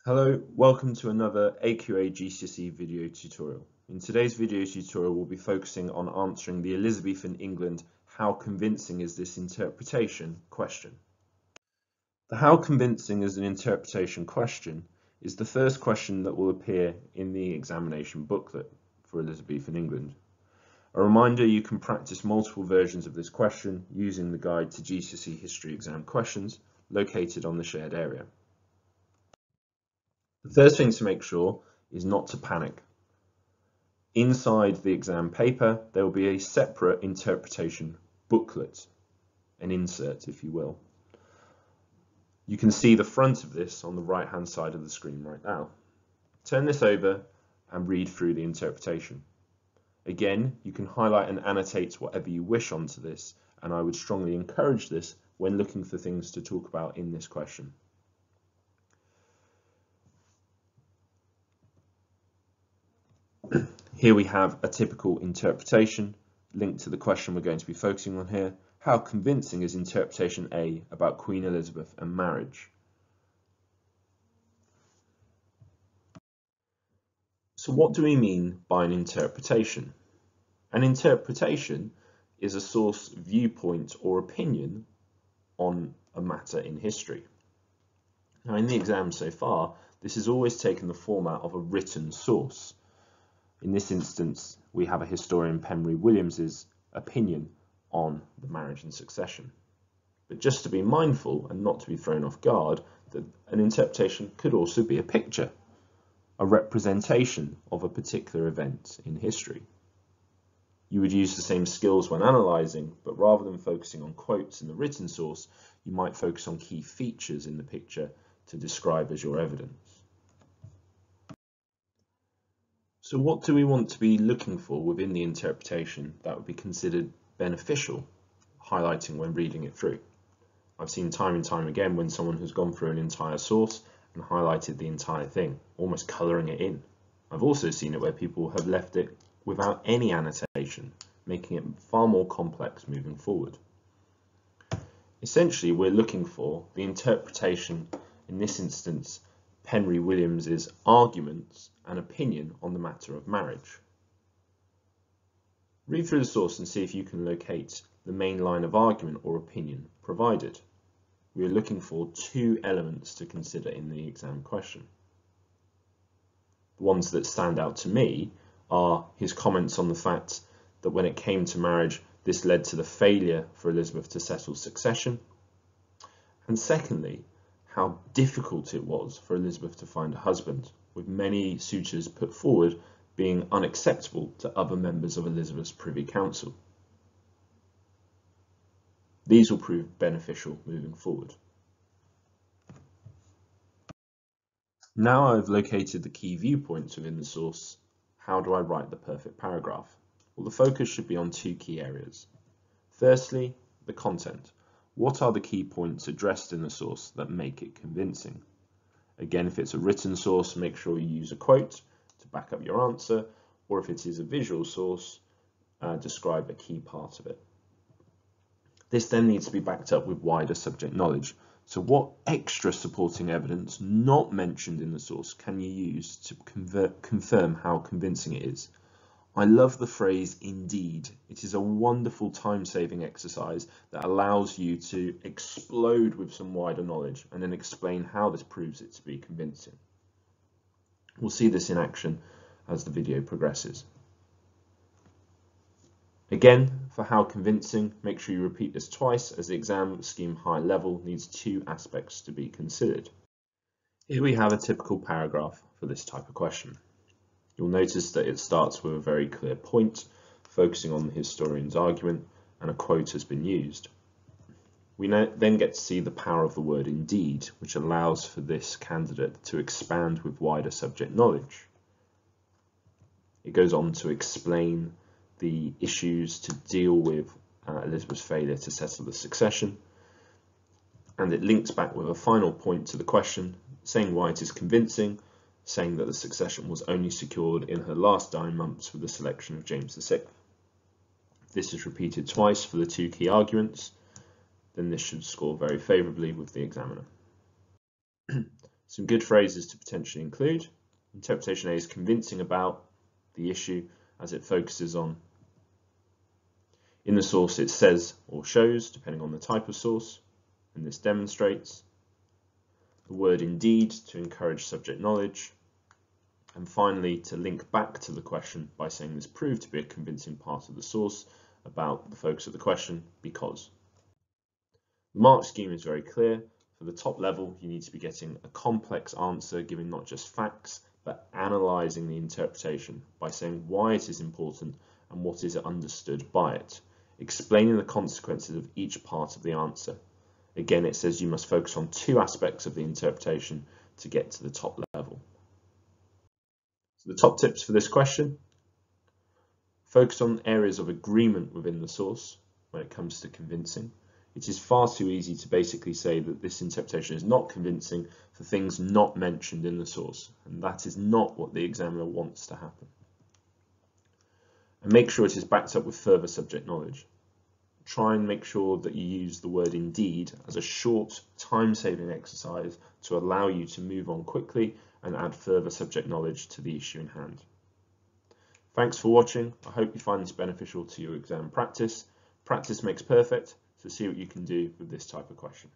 Hello, welcome to another AQA GCSE video tutorial. In today's video tutorial, we'll be focusing on answering the Elizabethan England "How convincing is this interpretation?" question. The "How convincing is an interpretation?" question is the first question that will appear in the examination booklet for Elizabethan England. A reminder, you can practice multiple versions of this question using the guide to GCSE history exam questions located on the shared area. The first thing to make sure is not to panic. Inside the exam paper, there will be a separate interpretation booklet, an insert if you will. You can see the front of this on the right hand side of the screen right now. Turn this over and read through the interpretation. Again, you can highlight and annotate whatever you wish onto this, and I would strongly encourage this when looking for things to talk about in this question. Here we have a typical interpretation linked to the question we're going to be focusing on here. How convincing is interpretation A about Queen Elizabeth and marriage? So what do we mean by an interpretation? An interpretation is a source viewpoint or opinion on a matter in history. Now in the exam so far, this has always taken the format of a written source. In this instance, we have a historian, Penry Williams's opinion on the marriage and succession. But just to be mindful and not to be thrown off guard, that an interpretation could also be a picture, a representation of a particular event in history. You would use the same skills when analysing, but rather than focusing on quotes in the written source, you might focus on key features in the picture to describe as your evidence. So what do we want to be looking for within the interpretation that would be considered beneficial, highlighting when reading it through? I've seen time and time again when someone has gone through an entire source and highlighted the entire thing, almost colouring it in. I've also seen it where people have left it without any annotation, making it far more complex moving forward. Essentially, we're looking for the interpretation, in this instance, Penry Williams's arguments and opinion on the matter of marriage. Read through the source and see if you can locate the main line of argument or opinion provided. We are looking for two elements to consider in the exam question. The ones that stand out to me are his comments on the fact that when it came to marriage, this led to the failure for Elizabeth to settle succession. And secondly, how difficult it was for Elizabeth to find a husband, with many suitors put forward being unacceptable to other members of Elizabeth's Privy Council. These will prove beneficial moving forward. Now I've located the key viewpoints within the source, how do I write the perfect paragraph? Well, the focus should be on two key areas. Firstly, the content. What are the key points addressed in the source that make it convincing? Again, if it's a written source, make sure you use a quote to back up your answer, or if it is a visual source, describe a key part of it. This then needs to be backed up with wider subject knowledge. So what extra supporting evidence not mentioned in the source can you use to confirm how convincing it is? I love the phrase "indeed." It is a wonderful time-saving exercise that allows you to explode with some wider knowledge and then explain how this proves it to be convincing. We'll see this in action as the video progresses. Again, for how convincing, make sure you repeat this twice, as the exam scheme high level needs two aspects to be considered. Here we have a typical paragraph for this type of question. You'll notice that it starts with a very clear point, focusing on the historian's argument, and a quote has been used. We then get to see the power of the word "indeed," which allows for this candidate to expand with wider subject knowledge. It goes on to explain the issues to deal with Elizabeth's failure to settle the succession, and it links back with a final point to the question, saying why it is convincing, saying that the succession was only secured in her last 9 months with the selection of James VI. This is repeated twice for the two key arguments, then this should score very favourably with the examiner. Some good phrases to potentially include. Interpretation A is convincing about the issue as it focuses on. In the source it says or shows, depending on the type of source, and this demonstrates. The word indeed to encourage subject knowledge. And finally, to link back to the question by saying this proved to be a convincing part of the source about the focus of the question because. The mark scheme is very clear. For the top level, you need to be getting a complex answer, giving not just facts, but analysing the interpretation by saying why it is important and what is understood by it, explaining the consequences of each part of the answer. Again, it says you must focus on two aspects of the interpretation to get to the top level. So the top tips for this question: focus on areas of agreement within the source when it comes to convincing. It is far too easy to basically say that this interpretation is not convincing for things not mentioned in the source, and that is not what the examiner wants to happen. And make sure it is backed up with further subject knowledge. Try and make sure that you use the word indeed as a short, time-saving exercise to allow you to move on quickly and add further subject knowledge to the issue in hand. Thanks for watching. I hope you find this beneficial to your exam practice. Practice makes perfect, so see what you can do with this type of question.